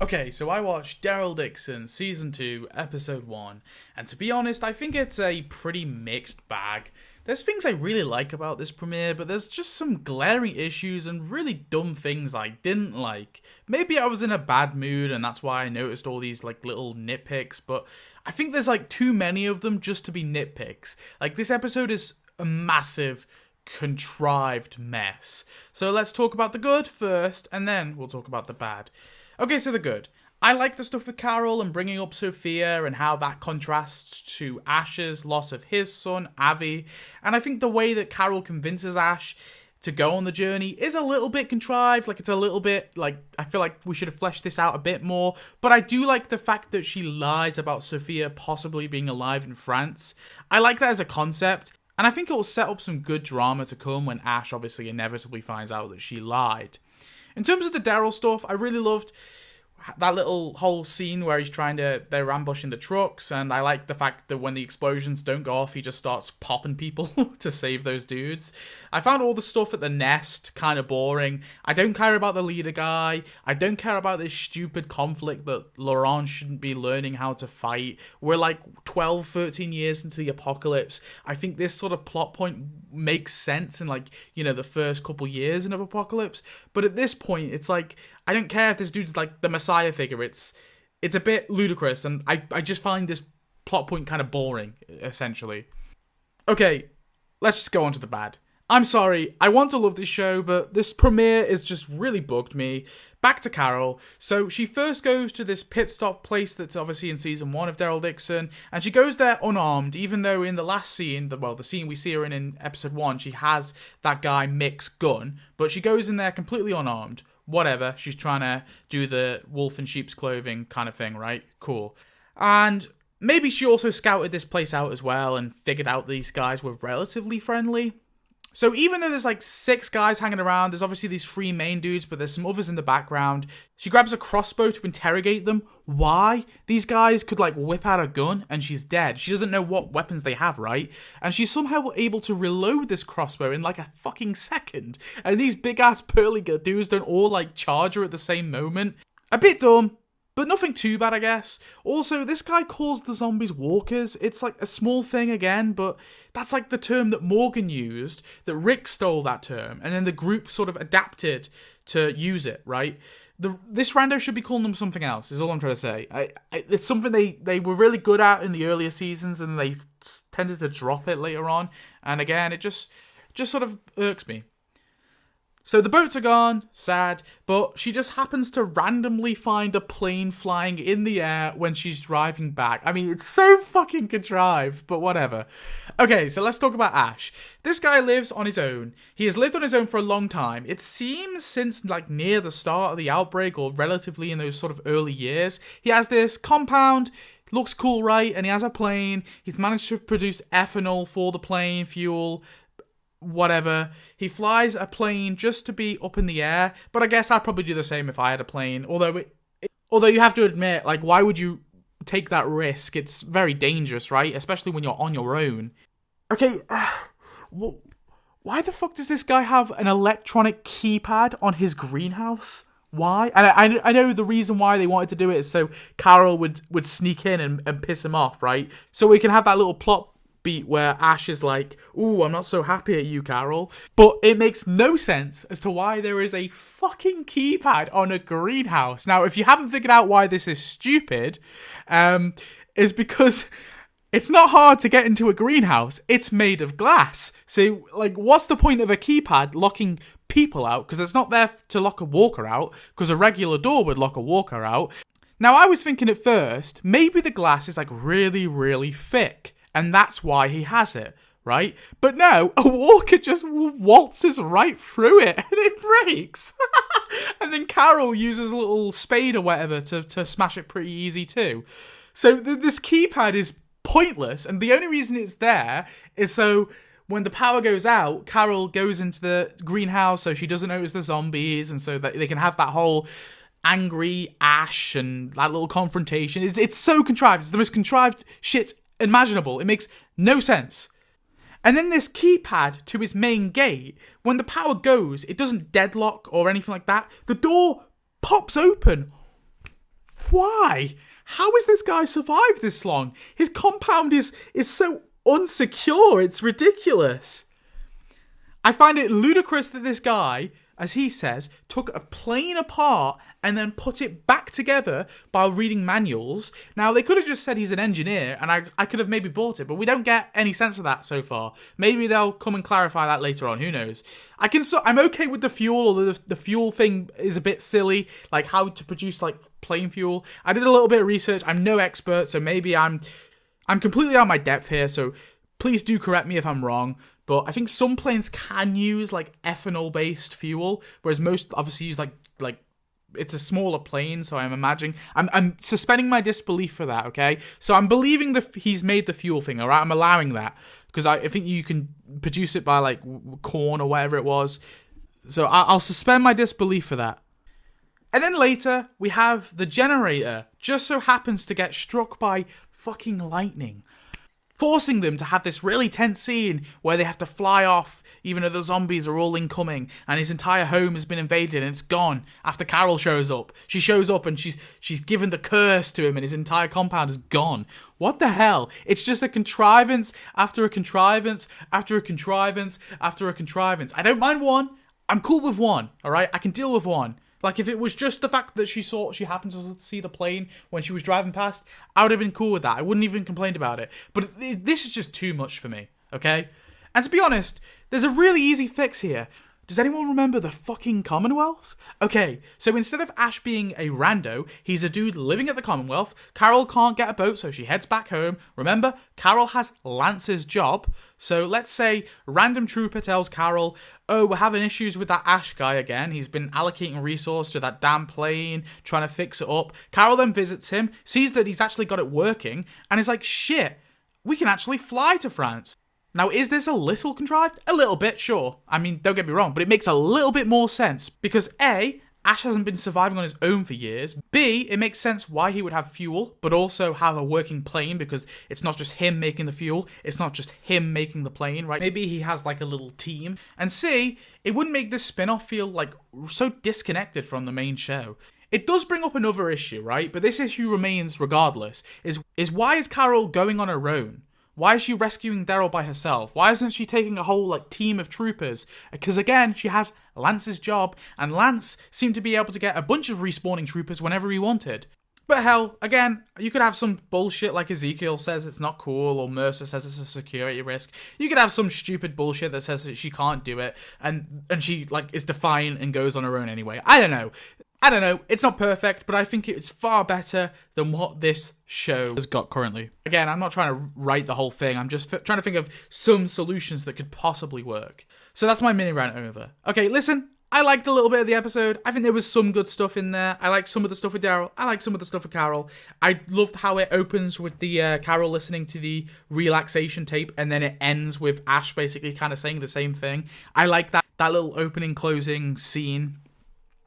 Okay, so I watched Daryl Dixon Season 2, Episode 1, and to be honest, I think it's a pretty mixed bag. There's things I really like about this premiere, but there's just some glaring issues and really dumb things I didn't like. Maybe I was in a bad mood and that's why I noticed all these little nitpicks, but I think there's too many of them just to be nitpicks. This episode is a massive contrived mess. So let's talk about the good first, and then we'll talk about the bad. Okay, so the good. I like the stuff with Carol and bringing up Sophia and how that contrasts to Ash's loss of his son, Avi. And I think the way that Carol convinces Ash to go on the journey is a little bit contrived. It's a little bit, I feel like we should have fleshed this out a bit more. But I do like the fact that she lies about Sophia possibly being alive in France. I like that as a concept. And I think it will set up some good drama to come when Ash obviously inevitably finds out that she lied. In terms of the Daryl stuff, I really loved that little whole scene where they're ambushing the trucks, and I like the fact that when the explosions don't go off, he just starts popping people to save those dudes. I found all the stuff at the nest kind of boring. I don't care about the leader guy. I don't care about this stupid conflict that Laurent shouldn't be learning how to fight. We're 12, 13 years into the apocalypse. I think this sort of plot point makes sense in the first couple years of apocalypse, but at this point it's I don't care if this dude's the Messiah figure. It's a bit ludicrous, and I just find this plot point kind of boring, essentially. Okay, let's just go on to the bad. I'm sorry, I want to love this show, but this premiere is just really bugged me. Back to Carol. So she first goes to this pit stop place that's obviously in season 1 of Daryl Dixon, and she goes there unarmed, even though in the last scene, the scene we see her in episode 1, she has that guy Mick's gun, but she goes in there completely unarmed. Whatever, she's trying to do the wolf in sheep's clothing kind of thing, right? Cool. And maybe she also scouted this place out as well and figured out these guys were relatively friendly. So even though there's 6 guys hanging around, there's obviously these 3 main dudes, but there's some others in the background. She grabs a crossbow to interrogate them. Why? These guys could whip out a gun and she's dead. She doesn't know what weapons they have, right? And she's somehow able to reload this crossbow in a fucking second. And these big ass pearly dudes don't all charge her at the same moment. A bit dumb. But nothing too bad, I guess. Also, this guy calls the zombies walkers. It's a small thing again, but that's the term that Morgan used, that Rick stole that term, and then the group sort of adapted to use it, right? This rando should be calling them something else, is all I'm trying to say. It's something they were really good at in the earlier seasons, and they tended to drop it later on. And again, it just sort of irks me. So the boats are gone, sad, but she just happens to randomly find a plane flying in the air when she's driving back. I mean, it's so fucking contrived, but whatever. Okay, so let's talk about Ash. This guy lives on his own. He has lived on his own for a long time. It seems since near the start of the outbreak, or relatively in those sort of early years. He has this compound, looks cool, right? And he has a plane. He's managed to produce ethanol for the plane, fuel, whatever. He flies a plane just to be up in the air, but I guess I'd probably do the same if I had a plane. Although you have to admit, why would you take that risk? It's very dangerous, right? Especially when you're on your own. Okay, why the fuck does this guy have an electronic keypad on his greenhouse? Why? And I know the reason why they wanted to do it is so Carol would sneak in and piss him off, right? So we can have that little plot beat where Ash is ooh, I'm not so happy at you, Carol. But it makes no sense as to why there is a fucking keypad on a greenhouse. Now, if you haven't figured out why this is stupid, is because it's not hard to get into a greenhouse. It's made of glass. So, what's the point of a keypad locking people out? Because it's not there to lock a walker out, because a regular door would lock a walker out. Now, I was thinking at first, maybe the glass is really, really thick, and that's why he has it, right? But no, a walker just waltzes right through it, and it breaks. And then Carol uses a little spade or whatever to smash it pretty easy too. So this keypad is pointless, and the only reason it's there is so when the power goes out, Carol goes into the greenhouse so she doesn't notice the zombies, and so that they can have that whole angry Ash and that little confrontation. It's so contrived. It's the most contrived shit imaginable. It makes no sense. And then this keypad to his main gate, when the power goes, it doesn't deadlock or anything like that. The door pops open why? How has this guy survived this long? His compound is so unsecure. It's ridiculous. I find it ludicrous that this guy, as he says, took a plane apart and then put it back together by reading manuals. Now, they could have just said he's an engineer, and I could have maybe bought it, but we don't get any sense of that so far. Maybe they'll come and clarify that later on, who knows. I'm okay with the fuel, although the fuel thing is a bit silly, like how to produce like plane fuel. I did a little bit of research. I'm no expert, so maybe I'm completely out of my depth here, so please do correct me if I'm wrong. But I think some planes can use like ethanol-based fuel, whereas most obviously use like it's a smaller plane. So I'm imagining I'm suspending my disbelief for that. Okay, so I'm believing he's made the fuel thing. All right, I'm allowing that because I think you can produce it by like corn or whatever it was. So I'll suspend my disbelief for that. And then later we have the generator just so happens to get struck by fucking lightning, forcing them to have this really tense scene where they have to fly off even though the zombies are all incoming and his entire home has been invaded and it's gone after Carol shows up. She shows up and she's given the curse to him and his entire compound is gone. What the hell? It's just a contrivance after a contrivance after a contrivance after a contrivance. I don't mind one. I'm cool with one, alright? I can deal with one. Like, if it was just the fact that she happened to see the plane when she was driving past, I would have been cool with that. I wouldn't even complain about it. But this is just too much for me, okay? And to be honest, there's a really easy fix here. Does anyone remember the fucking Commonwealth? Okay, so instead of Ash being a rando, he's a dude living at the Commonwealth. Carol can't get a boat, so she heads back home. Remember, Carol has Lance's job. So let's say random trooper tells Carol, oh, we're having issues with that Ash guy again. He's been allocating resource to that damn plane, trying to fix it up. Carol then visits him, sees that he's actually got it working, and is like, shit, we can actually fly to France. Now, is this a little contrived? A little bit, sure. I mean, don't get me wrong, but it makes a little bit more sense. Because A, Ash hasn't been surviving on his own for years. B, it makes sense why he would have fuel, but also have a working plane, because it's not just him making the fuel, it's not just him making the plane, right? Maybe he has like a little team. And C, it wouldn't make this spin-off feel like so disconnected from the main show. It does bring up another issue, right? But this issue remains regardless, is why is Carol going on her own? Why is she rescuing Daryl by herself? Why isn't she taking a whole like team of troopers? Because again, she has Lance's job, and Lance seemed to be able to get a bunch of respawning troopers whenever he wanted. But hell, again, you could have some bullshit like Ezekiel says it's not cool, or Mercer says it's a security risk. You could have some stupid bullshit that says that she can't do it, and she like is defiant and goes on her own anyway. I don't know. It's not perfect, but I think it's far better than what this show has got currently. Again, I'm not trying to write the whole thing. I'm just trying to think of some solutions that could possibly work. So that's my mini rant over. Okay, listen, I liked a little bit of the episode. I think there was some good stuff in there. I like some of the stuff with Daryl. I like some of the stuff with Carol. I loved how it opens with the Carol listening to the relaxation tape, and then it ends with Ash basically kind of saying the same thing. I like that little opening, closing scene.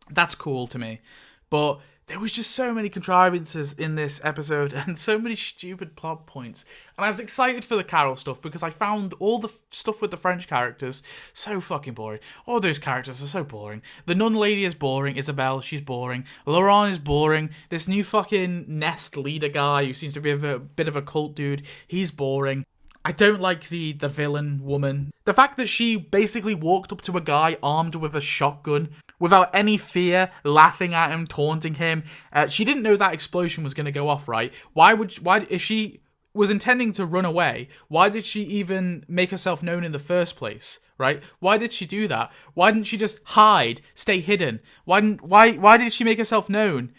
That's cool to me. But there was just so many contrivances in this episode and so many stupid plot points. And I was excited for the Carol stuff because I found all the stuff with the French characters so fucking boring. All those characters are so boring. The nun lady is boring. Isabelle, she's boring. Laurent is boring. This new fucking Nest leader guy who seems to be a bit of a cult dude, he's boring. I don't like the villain woman. The fact that she basically walked up to a guy armed with a shotgun without any fear, laughing at him, taunting him. She didn't know that explosion was going to go off, right? Why, if she was intending to run away, why did she even make herself known in the first place, right? Why did she do that? Why didn't she just hide, stay hidden? Why did she make herself known?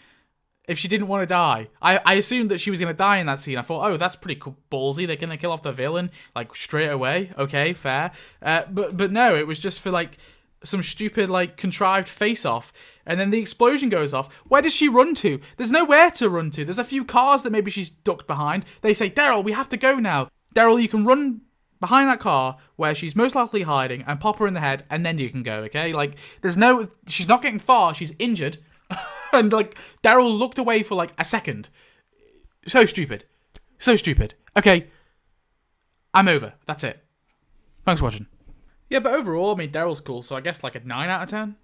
If she didn't want to die. I assumed that she was going to die in that scene. I thought, oh, that's pretty cool, ballsy. They're going to kill off the villain, like, straight away. Okay, fair. But no, it was just for, like, some stupid, like, contrived face-off. And then the explosion goes off. Where does she run to? There's nowhere to run to. There's a few cars that maybe she's ducked behind. They say, Daryl, we have to go now. Daryl, you can run behind that car where she's most likely hiding and pop her in the head, and then you can go, okay? Like, she's not getting far. She's injured. And, like, Daryl looked away for, like, a second. So stupid. So stupid. Okay. I'm over. That's it. Thanks for watching. Yeah, but overall, I mean, Daryl's cool, so I guess, like, a 9 out of 10.